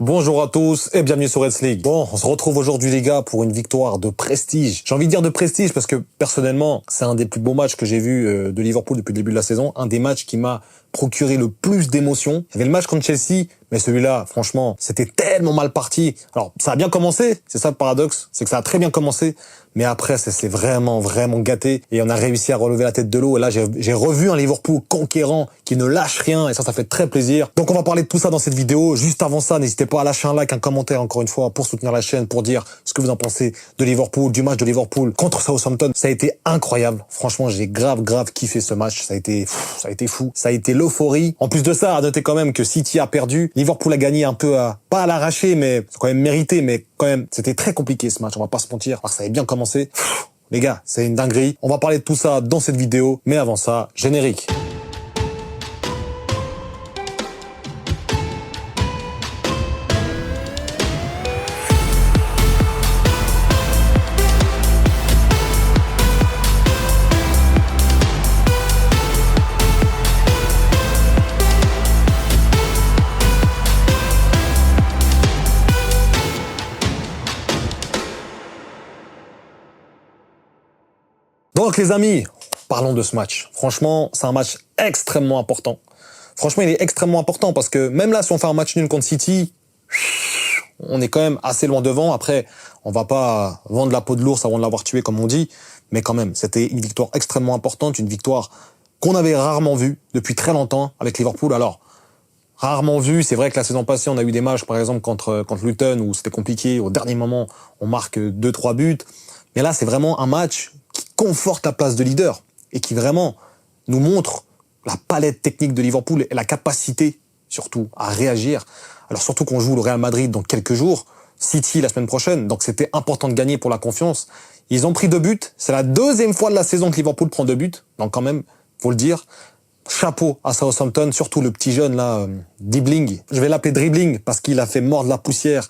Bonjour à tous et bienvenue sur Reds League. Bon, on se retrouve aujourd'hui les gars pour une victoire de prestige. J'ai envie de dire de prestige parce que personnellement, c'est un des plus beaux matchs que j'ai vu de Liverpool depuis le début de la saison. Un des matchs qui m'a procuré le plus d'émotions. Il y avait le match contre Chelsea, mais celui-là, franchement, c'était tellement mal parti. Alors, ça a bien commencé, c'est ça le paradoxe, c'est que ça a très bien commencé, mais après, ça s'est vraiment gâté et on a réussi à relever la tête de l'eau. Et là, j'ai revu un Liverpool conquérant qui ne lâche rien et ça fait très plaisir. Donc, on va parler de tout ça dans cette vidéo. Juste avant ça, n'hésitez pas à lâcher un like, un commentaire, encore une fois, pour soutenir la chaîne, pour dire ce que vous en pensez de Liverpool, du match de Liverpool contre Southampton. Ça a été incroyable. Franchement, j'ai grave kiffé ce match. Ça a été fou. Ça a été l'euphorie. En plus de ça, à noter quand même que City a perdu. Liverpool a gagné un peu pas à l'arracher, mais c'est quand même mérité, mais quand même, c'était très compliqué ce match. On va pas se mentir. Alors, ça avait bien commencé. Les gars, c'est une dinguerie. On va parler de tout ça dans cette vidéo. Mais avant ça, générique. Donc les amis, parlons de ce match. Franchement, c'est un match extrêmement important. Franchement, il est extrêmement important parce que même là, si on fait un match nul contre City, on est quand même assez loin devant. Après, on va pas vendre la peau de l'ours avant de l'avoir tué, comme on dit. Mais quand même, c'était une victoire extrêmement importante, une victoire qu'on avait rarement vue depuis très longtemps avec Liverpool. Alors, rarement vue, c'est vrai que la saison passée, on a eu des matchs, par exemple, contre Luton, où c'était compliqué. Au dernier moment, on marque 2-3 buts. Mais là, c'est vraiment un match qui conforte la place de leader et qui vraiment nous montre la palette technique de Liverpool et la capacité, surtout, à réagir. Alors surtout qu'on joue le Real Madrid dans quelques jours, City la semaine prochaine, donc c'était important de gagner pour la confiance. Ils ont pris 2 buts, c'est la deuxième fois de la saison que Liverpool prend 2 buts, donc quand même, faut le dire. Chapeau à Southampton, surtout le petit jeune là, Dribbling. Je vais l'appeler Dribbling parce qu'il a fait mordre la poussière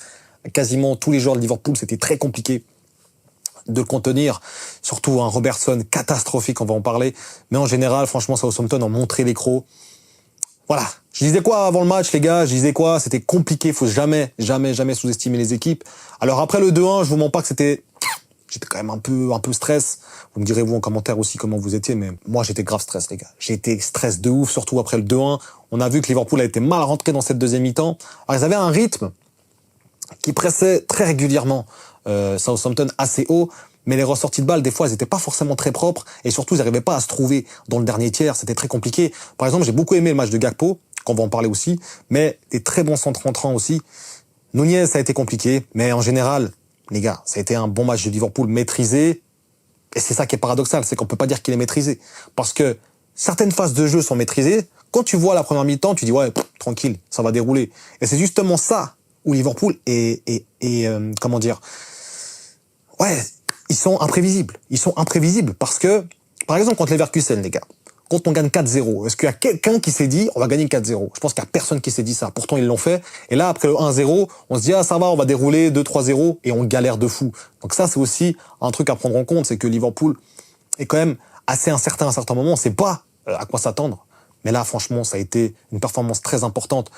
quasiment tous les joueurs de Liverpool, c'était très compliqué de le contenir, surtout un Robertson catastrophique, on va en parler. Mais en général, franchement, Southampton ont montré les crocs. Voilà. Je disais quoi avant le match, les gars? Je disais quoi? C'était compliqué, faut jamais sous-estimer les équipes. Alors après le 2-1, je vous mens pas que j'étais quand même un peu stress. Vous me direz vous en commentaire aussi comment vous étiez, mais moi j'étais grave stress, les gars. J'ai été stress de ouf, surtout après le 2-1. On a vu que Liverpool a été mal rentré dans cette deuxième mi-temps. Alors ils avaient un rythme qui pressait très régulièrement Southampton assez haut, mais les ressorties de balles, des fois, elles étaient pas forcément très propres, et surtout, ils n'arrivaient pas à se trouver dans le dernier tiers, c'était très compliqué. Par exemple, j'ai beaucoup aimé le match de Gakpo, qu'on va en parler aussi, mais des très bons centres entrants aussi. Nunez, ça a été compliqué, mais en général, les gars, ça a été un bon match de Liverpool maîtrisé, et c'est ça qui est paradoxal, c'est qu'on peut pas dire qu'il est maîtrisé, parce que certaines phases de jeu sont maîtrisées, quand tu vois la première mi-temps, tu dis, ouais, tranquille, ça va dérouler. Et c'est justement ça où Liverpool comment dire, ouais, ils sont imprévisibles. Ils sont imprévisibles parce que, par exemple, contre Leverkusen, les gars, quand on gagne 4-0, est-ce qu'il y a quelqu'un qui s'est dit, on va gagner 4-0? Je pense qu'il y a personne qui s'est dit ça. Pourtant, ils l'ont fait. Et là, après le 1-0, on se dit, ah, ça va, on va dérouler 2-3-0 et on galère de fou. Donc ça, c'est aussi un truc à prendre en compte, c'est que Liverpool est quand même assez incertain à certains moments. On sait pas à quoi s'attendre. Mais là, franchement, ça a été une performance très importante.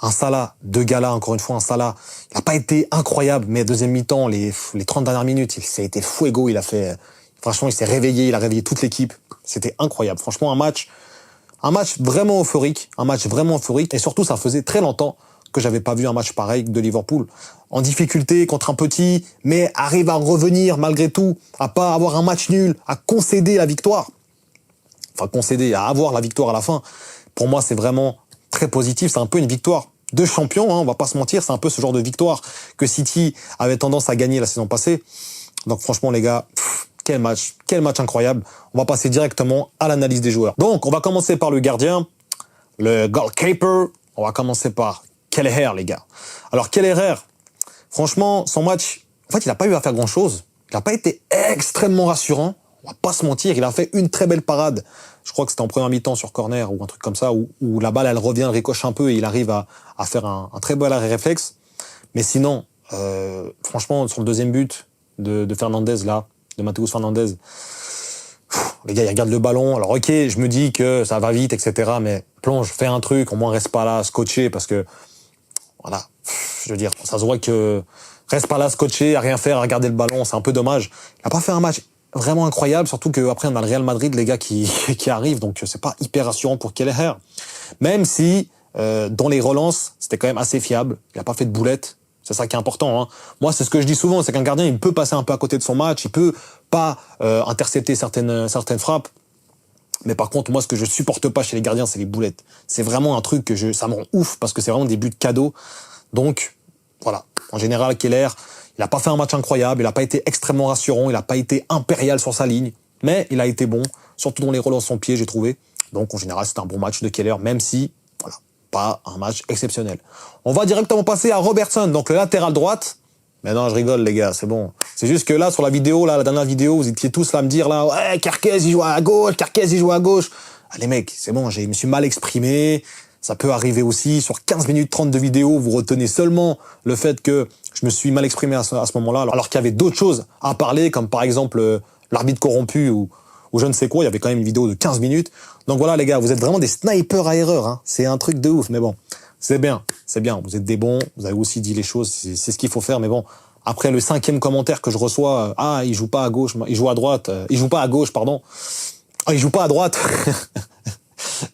Un Salah, 2 galas, encore une fois, un Salah, il n'a pas été incroyable, mais deuxième mi-temps, les 30 dernières minutes, ça a été fuego, il a fait, franchement, il s'est réveillé, il a réveillé toute l'équipe. C'était incroyable. Franchement, un match vraiment euphorique, et surtout, ça faisait très longtemps que j'avais pas vu un match pareil de Liverpool. En difficulté contre un petit, mais arrive à revenir malgré tout, à pas avoir un match nul, à concéder la victoire. Enfin, concéder, à avoir la victoire à la fin. Pour moi, c'est vraiment très positif. C'est un peu une victoire de champion, hein, on va pas se mentir. C'est un peu ce genre de victoire que City avait tendance à gagner la saison passée. Donc franchement, les gars, quel match incroyable. On va passer directement à l'analyse des joueurs. Donc, on va commencer par le gardien, le goalkeeper. On va commencer par Kelleher, les gars. Alors, Kelleher, franchement, son match, en fait, il n'a pas eu à faire grand-chose. Il n'a pas été extrêmement rassurant. On va pas se mentir, il a fait une très belle parade. Je crois que c'était en première mi-temps sur corner ou un truc comme ça, où la balle, elle revient, elle ricoche un peu et il arrive à faire un très bel arrêt réflexe. Mais sinon, franchement, sur le deuxième but de Fernandez, là, de Matheus Fernandez, les gars, ils regardent le ballon. Alors, ok, je me dis que ça va vite, etc. Mais plonge, fais un truc, au moins reste pas là, scotché, parce que voilà. Je veux dire, ça se voit que reste pas là scotché, à rien faire, à regarder le ballon, c'est un peu dommage. Il a pas fait un match vraiment incroyable, surtout qu'après on a le Real Madrid, les gars, qui arrivent, donc c'est pas hyper rassurant pour Kelleher. Même si, dans les relances, c'était quand même assez fiable. Il a pas fait de boulettes. C'est ça qui est important, hein. Moi, c'est ce que je dis souvent, c'est qu'un gardien, il peut passer un peu à côté de son match, il peut pas intercepter certaines frappes. Mais par contre, moi, ce que je supporte pas chez les gardiens, c'est les boulettes. C'est vraiment un truc ça me rend ouf, parce que c'est vraiment des buts cadeaux. Donc, voilà. En général, Keller, il a pas fait un match incroyable, il a pas été extrêmement rassurant, il a pas été impérial sur sa ligne, mais il a été bon, surtout dans les relances son pied, j'ai trouvé. Donc, en général, c'est un bon match de Keller, même si, voilà, pas un match exceptionnel. On va directement passer à Robertson, donc le latéral droite. Mais non, je rigole, les gars, c'est bon. C'est juste que là, sur la vidéo, là, la dernière vidéo, vous étiez tous là à me dire, là, ouais, Kerkez, il joue à gauche, Kerkez, il joue à gauche. Ah, les mecs, c'est bon, je me suis mal exprimé. Ça peut arriver aussi. Sur 15 minutes 30 de vidéo, vous retenez seulement le fait que je me suis mal exprimé à ce moment-là, alors qu'il y avait d'autres choses à parler, comme par exemple, l'arbitre corrompu ou je ne sais quoi. Il y avait quand même une vidéo de 15 minutes. Donc voilà, les gars, vous êtes vraiment des snipers à erreur, hein. C'est un truc de ouf, mais bon. C'est bien. Vous êtes des bons, vous avez aussi dit les choses, c'est ce qu'il faut faire, mais bon, après le 5e commentaire que je reçois, il joue pas à gauche, il joue à droite, il joue pas à gauche, pardon, il joue pas à droite,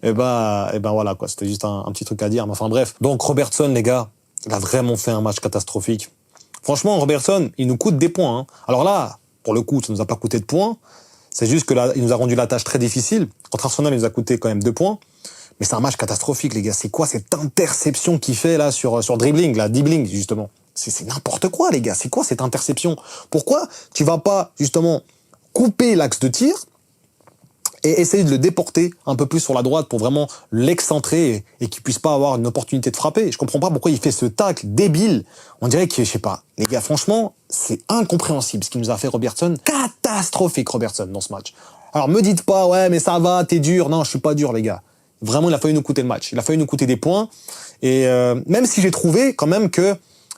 et ben voilà, quoi, c'était juste un petit truc à dire, mais enfin bref. Donc Robertson, les gars, il a vraiment fait un match catastrophique. Franchement, Robertson, il nous coûte des points, hein. Alors là, pour le coup, ça nous a pas coûté de points, c'est juste que là, il nous a rendu la tâche très difficile. Contre Arsenal, il nous a coûté quand même 2 points. Mais c'est un match catastrophique, les gars. C'est quoi cette interception qu'il fait là sur dribbling, là, dribbling, justement? C'est n'importe quoi, les gars. C'est quoi cette interception? Pourquoi tu vas pas, justement, couper l'axe de tir et essayer de le déporter un peu plus sur la droite pour vraiment l'excentrer et qu'il puisse pas avoir une opportunité de frapper? Je comprends pas pourquoi il fait ce tacle débile. On dirait que, je sais pas. Les gars, franchement, c'est incompréhensible ce qu'il nous a fait Robertson. Catastrophique, Robertson, dans ce match. Alors, me dites pas, ouais, mais ça va, t'es dur. Non, je suis pas dur, les gars. Vraiment, il a failli nous coûter le match. Il a failli nous coûter des points. Et même si j'ai trouvé quand même que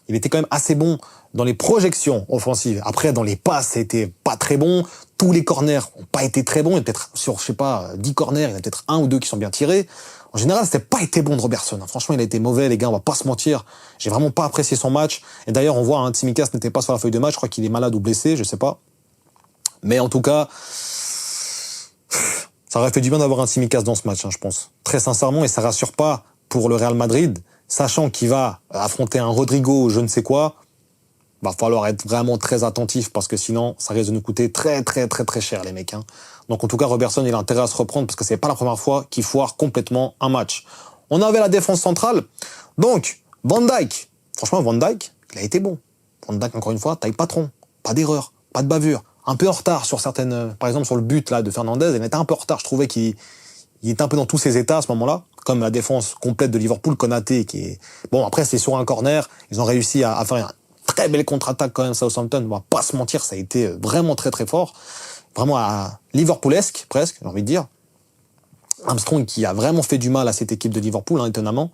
il était quand même assez bon dans les projections offensives. Après, dans les passes, c'était pas très bon. Tous les corners ont pas été très bons. Il y a peut-être sur, je sais pas, 10 corners, il y en a peut-être 1 ou 2 qui sont bien tirés. En général, c'était pas été bon de Robertson. Franchement, il a été mauvais, les gars. On va pas se mentir. J'ai vraiment pas apprécié son match. Et d'ailleurs, on voit, hein, Tsimikas n'était pas sur la feuille de match. Je crois qu'il est malade ou blessé, je sais pas. Mais en tout cas, ça aurait fait du bien d'avoir un Tsimikas dans ce match, hein, je pense. Très sincèrement, et ça rassure pas pour le Real Madrid, sachant qu'il va affronter un Rodrigo ou je ne sais quoi. Va falloir être vraiment très attentif parce que sinon, ça risque de nous coûter très cher, les mecs, hein. Donc en tout cas, Robertson, il a intérêt à se reprendre parce que c'est pas la première fois qu'il foire complètement un match. On avait la défense centrale. Donc, Van Dijk. Franchement, Van Dijk, il a été bon. Van Dijk, encore une fois, taille patron. Pas d'erreur, pas de bavure. Un peu en retard sur certaines, par exemple sur le but là de Fernandez, il était un peu en retard. Je trouvais qu'il était un peu dans tous ses états à ce moment-là, comme la défense complète de Liverpool, Konaté qui est bon. Après c'est sur un corner, ils ont réussi à faire une très belle contre-attaque quand même. Southampton, on va pas se mentir, ça a été vraiment très fort, vraiment à Liverpoolesque presque, j'ai envie de dire. Armstrong qui a vraiment fait du mal à cette équipe de Liverpool, hein, étonnamment.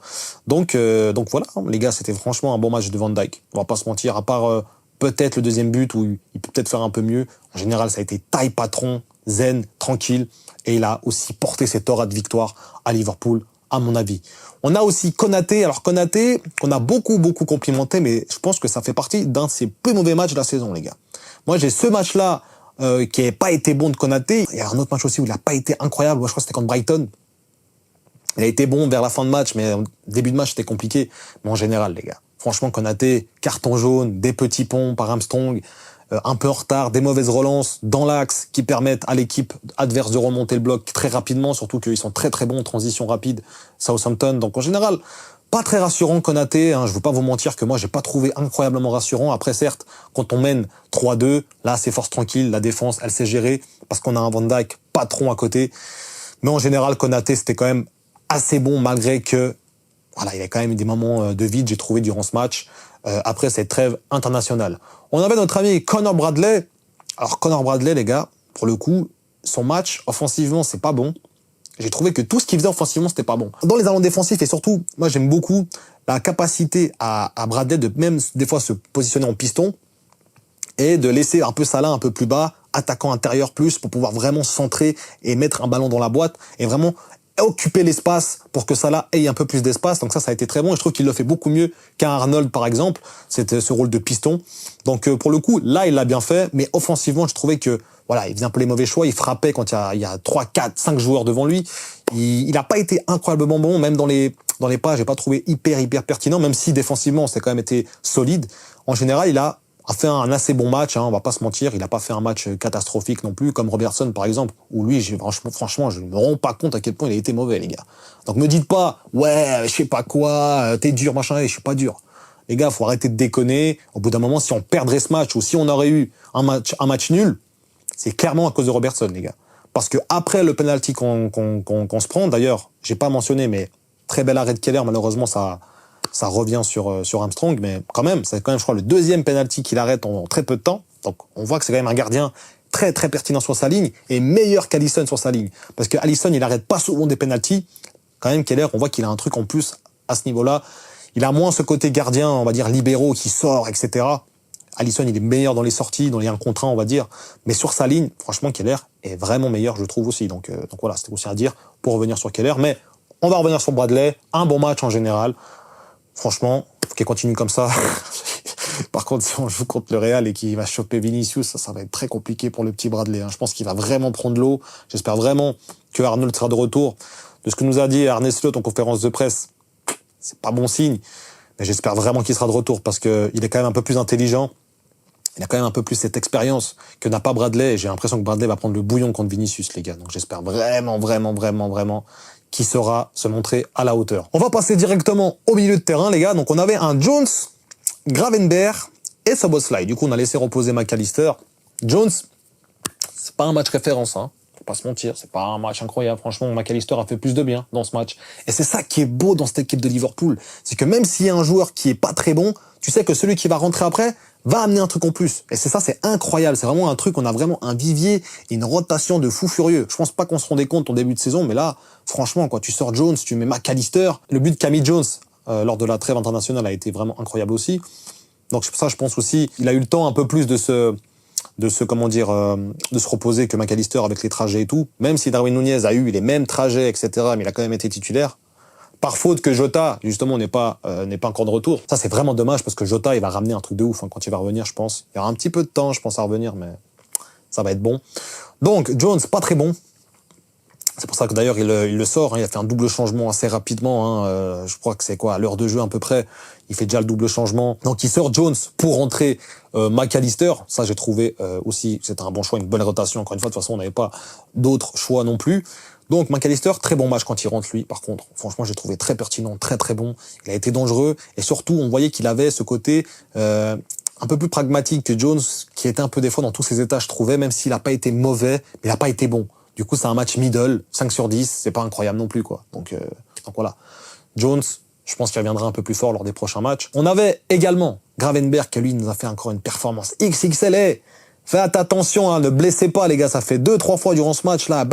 Donc voilà, les gars, c'était franchement un bon match de Van Dijk. On va pas se mentir, à part peut-être le deuxième but où il peut peut-être faire un peu mieux. En général, ça a été taille patron, zen, tranquille. Et il a aussi porté cette aura de victoire à Liverpool, à mon avis. On a aussi Konaté. Alors Konaté, qu'on a beaucoup complimenté, mais je pense que ça fait partie d'un de ses plus mauvais matchs de la saison, les gars. Moi, j'ai ce match-là qui n'a pas été bon de Konaté. Il y a un autre match aussi où il n'a pas été incroyable. Moi, je crois que c'était contre Brighton. Il a été bon vers la fin de match, mais au début de match, c'était compliqué. Mais en général, les gars, franchement, Konaté, carton jaune, des petits ponts par Armstrong, un peu en retard, des mauvaises relances dans l'axe qui permettent à l'équipe adverse de remonter le bloc très rapidement, surtout qu'ils sont très bons en transition rapide, Southampton. Donc en général, pas très rassurant Konaté, hein. Je veux pas vous mentir que moi j'ai pas trouvé incroyablement rassurant. Après certes, quand on mène 3-2, là c'est force tranquille, la défense elle sait gérer parce qu'on a un Van Dijk patron à côté. Mais en général, Konaté c'était quand même assez bon malgré que voilà, il y a quand même eu des moments de vide, j'ai trouvé durant ce match, après cette trêve internationale. On avait notre ami Connor Bradley. Alors Connor Bradley, les gars, pour le coup, son match, offensivement, c'est pas bon. J'ai trouvé que tout ce qu'il faisait offensivement, c'était pas bon. Dans les allants défensifs, et surtout, moi j'aime beaucoup la capacité à Bradley de même des fois se positionner en piston et de laisser un peu Salah un peu plus bas, attaquant intérieur plus, pour pouvoir vraiment centrer et mettre un ballon dans la boîte et vraiment occuper l'espace pour que Salah ait un peu plus d'espace. Donc ça a été très bon. Et je trouve qu'il le fait beaucoup mieux qu'un Arnold, par exemple. C'était ce rôle de piston. Donc pour le coup, là, il l'a bien fait. Mais offensivement, je trouvais que voilà, il faisait un peu les mauvais choix. Il frappait quand il y a 3, 4, 5 joueurs devant lui. Il n'a pas été incroyablement bon, même dans les pas, j'ai pas trouvé hyper pertinent, même si défensivement, c'est quand même été solide. En général, il a fait un assez bon match, hein, on va pas se mentir. Il a pas fait un match catastrophique non plus, comme Robertson par exemple, où lui, franchement, je ne me rends pas compte à quel point il a été mauvais, les gars. Donc me dites pas, ouais, je sais pas quoi, t'es dur, machin, je suis pas dur. Les gars, faut arrêter de déconner. Au bout d'un moment, si on perdrait ce match ou si on aurait eu un match nul, c'est clairement à cause de Robertson, les gars. Parce que après le penalty qu'on se prend, d'ailleurs, j'ai pas mentionné, mais très bel arrêt de Keller, malheureusement, ça revient sur Armstrong, mais quand même, c'est quand même, je crois, le deuxième penalty qu'il arrête en très peu de temps. Donc, on voit que c'est quand même un gardien très pertinent sur sa ligne et meilleur qu'Alisson sur sa ligne. Parce que Alisson, il arrête pas souvent des penalties. Quand même, Keller, on voit qu'il a un truc en plus à ce niveau-là. Il a moins ce côté gardien, on va dire, libéraux qui sort, etc. Alisson, il est meilleur dans les sorties, dans les 1 contre 1, on va dire. Mais sur sa ligne, franchement, Keller est vraiment meilleur, je trouve aussi. Donc voilà, c'était aussi à dire pour revenir sur Keller. Mais on va revenir sur Bradley. Un bon match en général. Franchement, faut qu'il continue comme ça. Par contre, si on joue contre le Real et qu'il va choper Vinicius, ça va être très compliqué pour le petit Bradley. Je pense qu'il va vraiment prendre l'eau. J'espère vraiment que Arnold sera de retour. De ce que nous a dit Arne Slot en conférence de presse, c'est pas bon signe. Mais j'espère vraiment qu'il sera de retour parce que il est quand même un peu plus intelligent. Il a quand même un peu plus cette expérience que n'a pas Bradley. Et j'ai l'impression que Bradley va prendre le bouillon contre Vinicius, les gars. Donc j'espère vraiment qui saura se montrer à la hauteur. On va passer directement au milieu de terrain, les gars. Donc on avait un Jones, Gravenberch et Szoboszlai. Du coup, on a laissé reposer McAllister. Jones, c'est pas un match référence, hein. Faut pas se mentir, c'est pas un match incroyable. Franchement, McAllister a fait plus de bien dans ce match. Et c'est ça qui est beau dans cette équipe de Liverpool. C'est que même s'il y a un joueur qui est pas très bon, tu sais que celui qui va rentrer après va amener un truc en plus. Et c'est incroyable. C'est vraiment un truc, on a vraiment un vivier, une rotation de fou furieux. Je pense pas qu'on se rendait compte en début de saison, mais là, franchement, quand tu sors Jones, tu mets McAllister. Le but de Camille Jones, lors de la trêve internationale a été vraiment incroyable aussi. Donc ça, je pense aussi, il a eu le temps un peu plus de se reposer que McAllister avec les trajets et tout. Même si Darwin Nunez a eu les mêmes trajets, etc., mais il a quand même été titulaire. Par faute que Jota, justement, n'est pas encore de retour. Ça, c'est vraiment dommage parce que Jota, il va ramener un truc de ouf, hein, quand il va revenir, je pense. Il y aura un petit peu de temps, je pense, à revenir, mais ça va être bon. Donc, Jones, pas très bon. C'est pour ça que d'ailleurs, il le sort, hein, il a fait un double changement assez rapidement, hein, je crois que c'est quoi, à l'heure de jeu à peu près, il fait déjà le double changement. Donc, il sort Jones pour rentrer McAllister. Ça, j'ai trouvé aussi, c'était un bon choix, une bonne rotation. Encore une fois, de toute façon, on n'avait pas d'autres choix non plus. Donc McAllister, très bon match quand il rentre lui. Par contre, franchement, j'ai trouvé très pertinent, très bon. Il a été dangereux et surtout, on voyait qu'il avait ce côté un peu plus pragmatique que Jones, qui était un peu des fois dans tous ses états, je trouvais, même s'il a pas été mauvais, mais il a pas été bon. Du coup, c'est un match middle, 5 sur 10, c'est pas incroyable non plus, quoi. Donc voilà. Jones, je pense qu'il reviendra un peu plus fort lors des prochains matchs. On avait également Gravenberch, qui lui nous a fait encore une performance XXL. Faites attention, hein, ne blessez pas, les gars. Ça fait 2-3 fois durant ce match-là.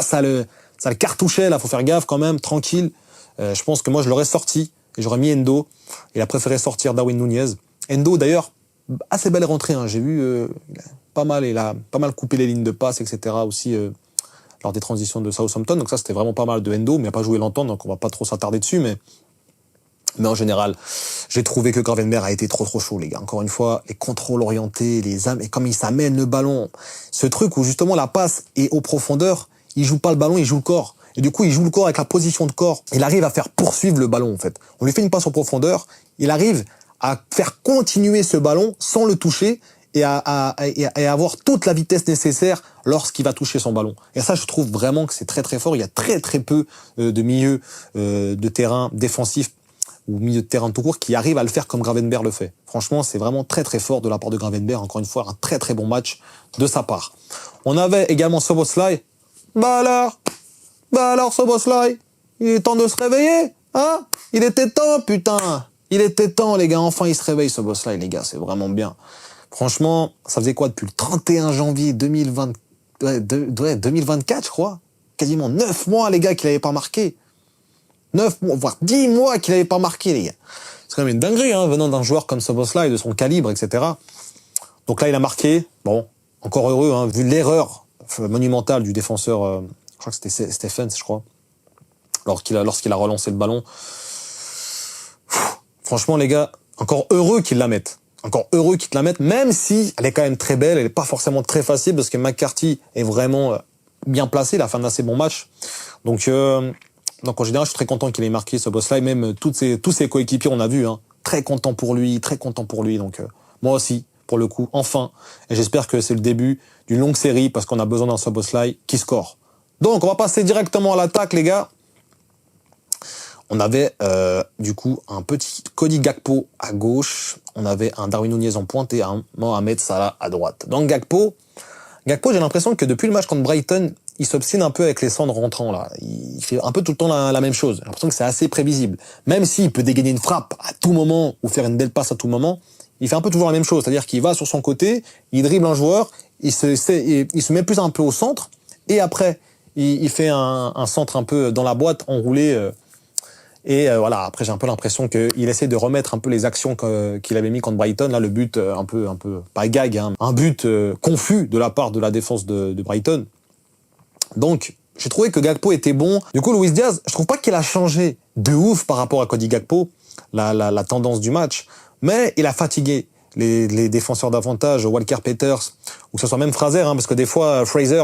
Ça le cartouchait, là. Faut faire gaffe quand même, tranquille. Je pense que moi, je l'aurais sorti et j'aurais mis Endo. Il a préféré sortir Darwin Nunez. Endo, d'ailleurs, assez belle rentrée, hein. J'ai vu il a pas mal coupé les lignes de passe, etc. aussi lors des transitions de Southampton. Donc ça, c'était vraiment pas mal de Endo, mais il n'a pas joué longtemps, donc on va pas trop s'attarder dessus, mais en général, j'ai trouvé que Gravenberch a été trop chaud, les gars. Encore une fois, les contrôles orientés, et comme il s'amène le ballon, ce truc où justement la passe est aux profondeurs, il joue pas le ballon, il joue le corps. Et du coup, il joue le corps avec la position de corps. Il arrive à faire poursuivre le ballon, en fait. On lui fait une passe en profondeur, il arrive à faire continuer ce ballon sans le toucher et à avoir toute la vitesse nécessaire lorsqu'il va toucher son ballon. Et ça, je trouve vraiment que c'est très fort. Il y a très peu de milieux de terrain défensifs ou milieu de terrain tout court qui arrive à le faire comme Gravenberch le fait. Franchement, c'est vraiment très fort de la part de Gravenberch. Encore une fois, un très bon match de sa part. On avait également Szoboszlai. Bah alors Szoboszlai, il est temps de se réveiller, hein? Il était temps, putain. Il était temps, les gars. Enfin, il se réveille, Szoboszlai, les gars. C'est vraiment bien. Franchement, ça faisait quoi depuis le 31 janvier 2024, je crois? Quasiment 9 mois, les gars, qu'il n'avait pas marqué. 9 mois, voire 10 mois qu'il n'avait pas marqué, les gars. C'est quand même une dinguerie, hein, venant d'un joueur comme Szoboszlai, de son calibre, etc. Donc là, il a marqué. Bon, encore heureux, hein, vu l'erreur monumentale du défenseur, je crois que c'était Stephens, je crois. lorsqu'il a relancé le ballon. Franchement, les gars, encore heureux qu'ils la mettent. Encore heureux qu'ils te la mettent, même si elle est quand même très belle, elle est pas forcément très facile, parce que McCarthy est vraiment bien placé, il a fait un assez bon match. Donc en général, je suis très content qu'il ait marqué ce boss-là, et même tous ses coéquipiers, on a vu, hein, très content pour lui, très content pour lui. Donc moi aussi, pour le coup, enfin, et j'espère que c'est le début d'une longue série, parce qu'on a besoin d'un Szoboszlai qui score. Donc on va passer directement à l'attaque, les gars. On avait du coup un petit Cody Gakpo à gauche, on avait un Darwin Nunez en pointe et un Mohamed Salah à droite. Donc Gakpo, j'ai l'impression que depuis le match contre Brighton, il s'obstine un peu avec les centres rentrants là. Il fait un peu tout le temps la même chose. J'ai l'impression que c'est assez prévisible. Même s'il peut dégainer une frappe à tout moment ou faire une belle passe à tout moment, il fait un peu toujours la même chose. C'est-à-dire qu'il va sur son côté, il dribble un joueur, il se met plus un peu au centre et après il fait un centre un peu dans la boîte enroulé. Voilà, après j'ai un peu l'impression qu'il essaie de remettre un peu les actions qu'il avait mis contre Brighton. Là, le but un peu pas gag, hein, un but confus de la part de la défense de Brighton. Donc, j'ai trouvé que Gakpo était bon. Du coup, Luis Diaz, je trouve pas qu'il a changé de ouf par rapport à Cody Gakpo, la tendance du match, mais il a fatigué les défenseurs d'avantage, Walker Peters, ou que ce soit même Fraser, hein, parce que des fois, Fraser,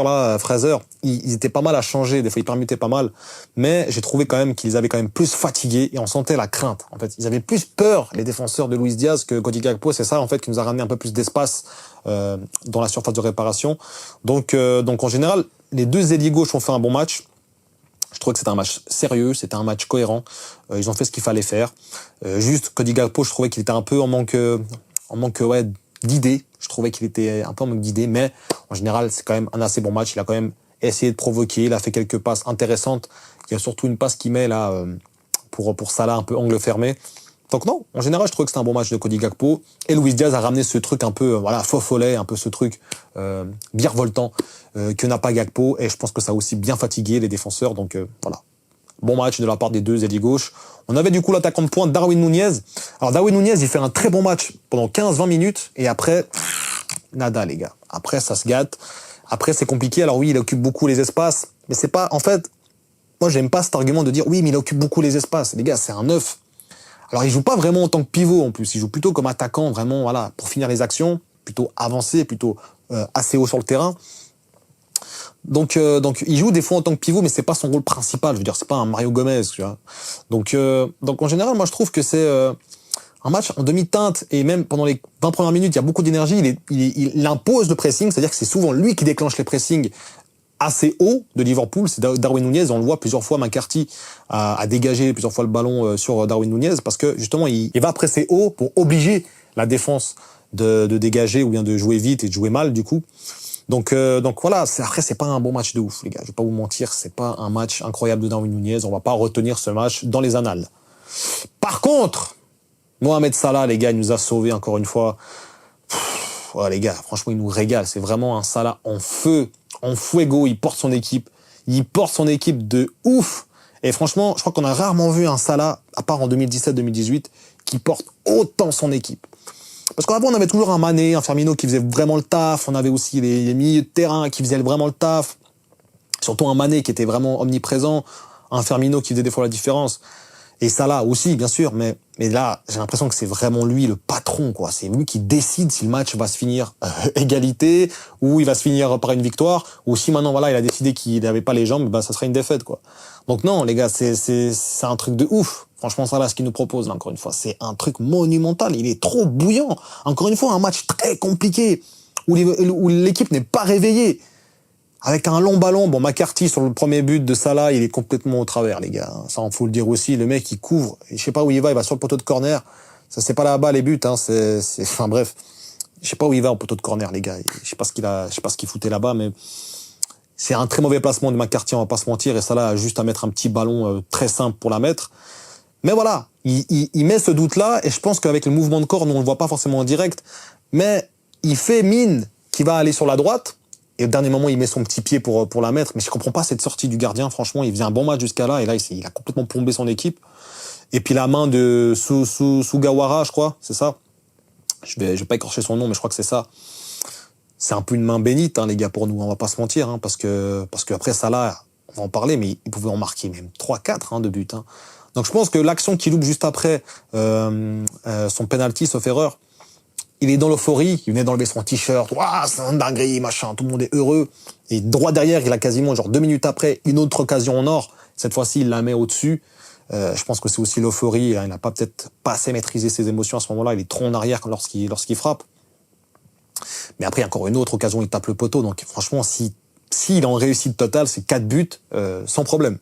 ils étaient pas mal à changer, des fois ils permutaient pas mal, mais j'ai trouvé quand même qu'ils avaient quand même plus fatigué, et on sentait la crainte, en fait. Ils avaient plus peur, les défenseurs de Luis Diaz, que Cody Gakpo. C'est ça, en fait, qui nous a ramené un peu plus d'espace dans la surface de réparation. Donc en général, les deux ailiers gauche ont fait un bon match. Je trouvais que c'était un match sérieux, c'était un match cohérent. Ils ont fait ce qu'il fallait faire. Juste, Cody Gakpo, je trouvais qu'il était un peu en manque d'idées. Je trouvais qu'il était un peu en manque d'idées, mais en général, c'est quand même un assez bon match. Il a quand même essayé de provoquer, il a fait quelques passes intéressantes. Il y a surtout une passe qu'il met là pour Salah, un peu angle fermé. Donc non, en général, je trouvais que c'était un bon match de Cody Gakpo. Et Luis Diaz a ramené ce truc un peu faux follet, un peu ce truc virevoltant que n'a pas Gakpo. Et je pense que ça a aussi bien fatigué les défenseurs. Donc voilà. Bon match de la part des deux ailiers gauche. On avait du coup l'attaquant de pointe Darwin Nunez. Alors Darwin Nunez, il fait un très bon match pendant 15-20 minutes. Et après, nada les gars. Après, ça se gâte. Après, c'est compliqué. Alors oui, il occupe beaucoup les espaces. Mais c'est pas... En fait, moi, j'aime pas cet argument de dire oui, mais il occupe beaucoup les espaces. Les gars, c'est un 9. Alors, il joue pas vraiment en tant que pivot en plus. Il joue plutôt comme attaquant, vraiment, voilà, pour finir les actions, plutôt avancé, plutôt assez haut sur le terrain. Donc, il joue des fois en tant que pivot, mais c'est pas son rôle principal. Je veux dire, c'est pas un Mario Gomez, tu vois. Donc, en général, moi, je trouve que c'est un match en demi-teinte, et même pendant les 20 premières minutes, il y a beaucoup d'énergie. Il impose le pressing, c'est-à-dire que c'est souvent lui qui déclenche les pressings assez haut de Liverpool. C'est Darwin Nunez, on le voit plusieurs fois, McCarthy a dégagé plusieurs fois le ballon sur Darwin Nunez, parce que justement il va presser haut pour obliger la défense de dégager ou bien de jouer vite et de jouer mal du coup. Donc voilà, après c'est pas un bon match de ouf les gars, je vais pas vous mentir, c'est pas un match incroyable de Darwin Nunez, on va pas retenir ce match dans les annales. Par contre, Mohamed Salah les gars, il nous a sauvés encore une fois. Ouais, les gars, franchement, il nous régale. C'est vraiment un Salah en feu, en fuego. Il porte son équipe. Il porte son équipe de ouf. Et franchement, je crois qu'on a rarement vu un Salah, à part en 2017-2018, qui porte autant son équipe. Parce qu'avant, on avait toujours un Mané, un Firmino qui faisait vraiment le taf. On avait aussi les milieux de terrain qui faisaient vraiment le taf. Surtout un Mané qui était vraiment omniprésent. Un Firmino qui faisait des fois la différence. Et Salah aussi, bien sûr, mais là, j'ai l'impression que c'est vraiment lui le patron, quoi. C'est lui qui décide si le match va se finir égalité, ou il va se finir par une victoire, ou si maintenant, voilà, il a décidé qu'il n'avait pas les jambes, bah, ça serait une défaite, quoi. Donc non, les gars, c'est un truc de ouf. Franchement, Salah, ce qu'il nous propose, là, encore une fois, c'est un truc monumental. Il est trop bouillant. Encore une fois, un match très compliqué, où l'équipe n'est pas réveillée. Avec un long ballon, bon, McCarthy sur le premier but de Salah, il est complètement au travers, les gars. Ça, on faut le dire aussi. Le mec, il couvre. Je sais pas où il va sur le poteau de corner. Ça, c'est pas là-bas les buts, hein. Enfin, bref. Je sais pas où il va au poteau de corner, les gars. Je sais pas ce qu'il foutait là-bas, mais c'est un très mauvais placement de McCarthy, on va pas se mentir. Et Salah a juste à mettre un petit ballon très simple pour la mettre. Mais voilà. Il met ce doute-là, et je pense qu'avec le mouvement de corps, nous, on le voit pas forcément en direct, mais il fait mine qu'il va aller sur la droite. Et au dernier moment, il met son petit pied pour la mettre. Mais je comprends pas cette sortie du gardien. Franchement, il faisait un bon match jusqu'à là. Et là, il a complètement plombé son équipe. Et puis la main de Sugawara, je crois, c'est ça. Je vais pas écorcher son nom, mais je crois que c'est ça. C'est un peu une main bénite, hein, les gars, pour nous. On va pas se mentir, hein, parce que après Salah, on va en parler, mais il pouvait en marquer même 3-4 de buts. Hein. Donc je pense que l'action qu'il loupe juste après son penalty, sauf erreur, il est dans l'euphorie, il venait d'enlever son t-shirt, waouh, c'est un dinguerie, machin, tout le monde est heureux. Et droit derrière, il a quasiment, genre 2 minutes après, une autre occasion en or. Cette fois-ci, il la met au-dessus. Je pense que c'est aussi l'euphorie. Hein, il n'a peut-être pas assez maîtrisé ses émotions à ce moment-là. Il est trop en arrière lorsqu'il frappe. Mais après, encore une autre occasion, il tape le poteau. Donc franchement, s'il est en réussite totale, c'est 4 buts sans problème.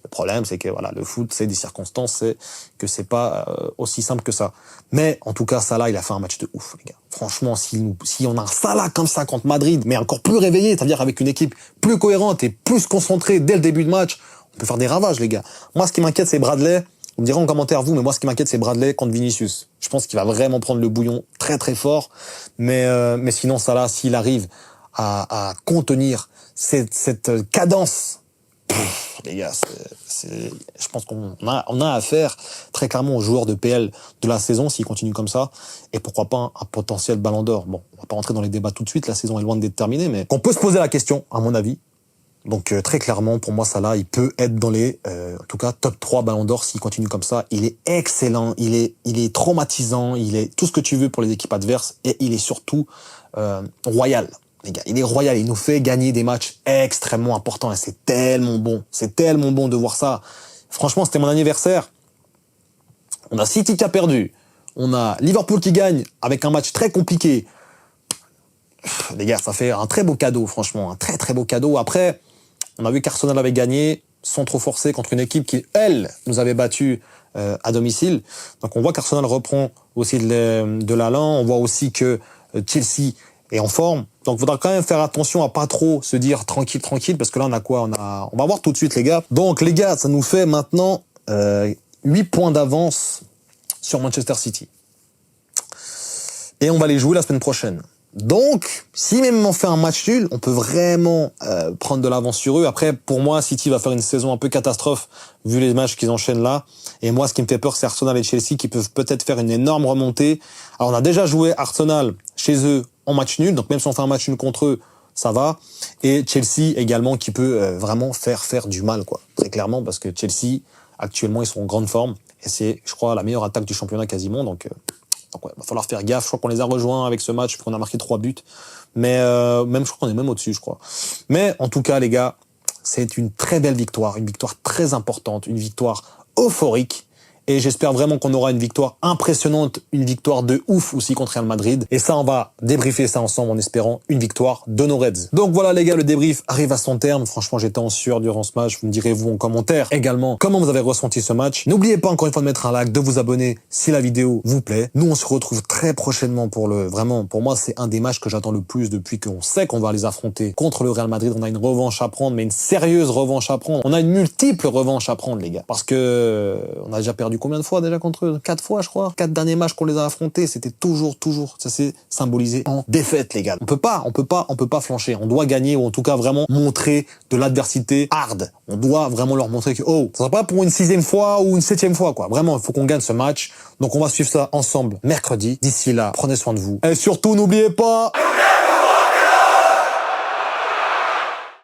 Le problème, c'est que voilà, le foot, c'est des circonstances, c'est que c'est pas aussi simple que ça. Mais en tout cas, Salah, il a fait un match de ouf, les gars. Franchement, si on a un Salah comme ça contre Madrid, mais encore plus réveillé, c'est-à-dire avec une équipe plus cohérente et plus concentrée dès le début de match, on peut faire des ravages, les gars. Moi, ce qui m'inquiète, c'est Bradley. Vous me direz en commentaire, vous, mais moi, ce qui m'inquiète, c'est Bradley contre Vinicius. Je pense qu'il va vraiment prendre le bouillon très, très fort. Mais sinon, Salah, s'il arrive à contenir cette cadence, les gars, je pense qu'on a affaire très clairement aux joueurs de PL de la saison s'il continue comme ça, et pourquoi pas un potentiel Ballon d'Or. Bon, on va pas rentrer dans les débats tout de suite, la saison est loin d'être terminée, mais qu'on peut se poser la question, à mon avis. Donc très clairement, pour moi, Salah, il peut être dans les, en tout cas, top 3 Ballon d'Or s'il continue comme ça. Il est excellent, il est traumatisant, il est tout ce que tu veux pour les équipes adverses, et il est surtout royal. Les gars, il est royal, il nous fait gagner des matchs extrêmement importants et c'est tellement bon de voir ça. Franchement, c'était mon anniversaire. On a City qui a perdu, on a Liverpool qui gagne avec un match très compliqué. Les gars, ça fait un très beau cadeau, franchement, un très très beau cadeau. Après, on a vu qu'Arsenal avait gagné sans trop forcer contre une équipe qui, elle, nous avait battu à domicile. Donc on voit qu'Arsenal reprend aussi de l'allant. On voit aussi que Chelsea est en forme. Donc il faudra quand même faire attention à pas trop se dire tranquille, parce que là on a quoi? On va voir tout de suite, les gars. Donc les gars, ça nous fait maintenant 8 points d'avance sur Manchester City. Et on va les jouer la semaine prochaine. Donc, si même on fait un match nul, on peut vraiment prendre de l'avance sur eux. Après, pour moi, City va faire une saison un peu catastrophe vu les matchs qu'ils enchaînent là. Et moi, ce qui me fait peur, c'est Arsenal et Chelsea qui peuvent peut-être faire une énorme remontée. Alors, on a déjà joué Arsenal chez eux en match nul, donc même si on fait un match nul contre eux, ça va. Et Chelsea également qui peut vraiment faire du mal, quoi. Très clairement, parce que Chelsea, actuellement, ils sont en grande forme. Et c'est, je crois, la meilleure attaque du championnat quasiment, donc ouais, va falloir faire gaffe. Je crois qu'on les a rejoints avec ce match, qu'on a marqué 3 buts. Mais même, je crois qu'on est même au-dessus, je crois. Mais en tout cas, les gars, c'est une très belle victoire, une victoire très importante, une victoire euphorique. Et j'espère vraiment qu'on aura une victoire impressionnante, une victoire de ouf aussi contre Real Madrid. Et ça, on va débriefer ça ensemble en espérant une victoire de nos Reds. Donc voilà les gars, le débrief arrive à son terme. Franchement, j'étais en sueur durant ce match. Vous me direz vous en commentaire également comment vous avez ressenti ce match. N'oubliez pas encore une fois de mettre un like, de vous abonner si la vidéo vous plaît. Nous, on se retrouve très prochainement pour pour moi, c'est un des matchs que j'attends le plus depuis qu'on sait qu'on va les affronter contre le Real Madrid. On a une revanche à prendre, mais une sérieuse revanche à prendre. On a une multiple revanche à prendre, les gars. Parce que on a déjà perdu combien de fois déjà contre eux? 4 fois, je crois. 4 derniers matchs qu'on les a affrontés, c'était toujours, ça s'est symbolisé en défaite, les gars. On peut pas flancher. On doit gagner, ou en tout cas vraiment montrer de l'adversité hard. On doit vraiment leur montrer que, oh, ça sera pas pour une 6e fois ou une 7e fois, quoi. Vraiment, il faut qu'on gagne ce match. Donc on va suivre ça ensemble mercredi. D'ici là, prenez soin de vous. Et surtout, n'oubliez pas...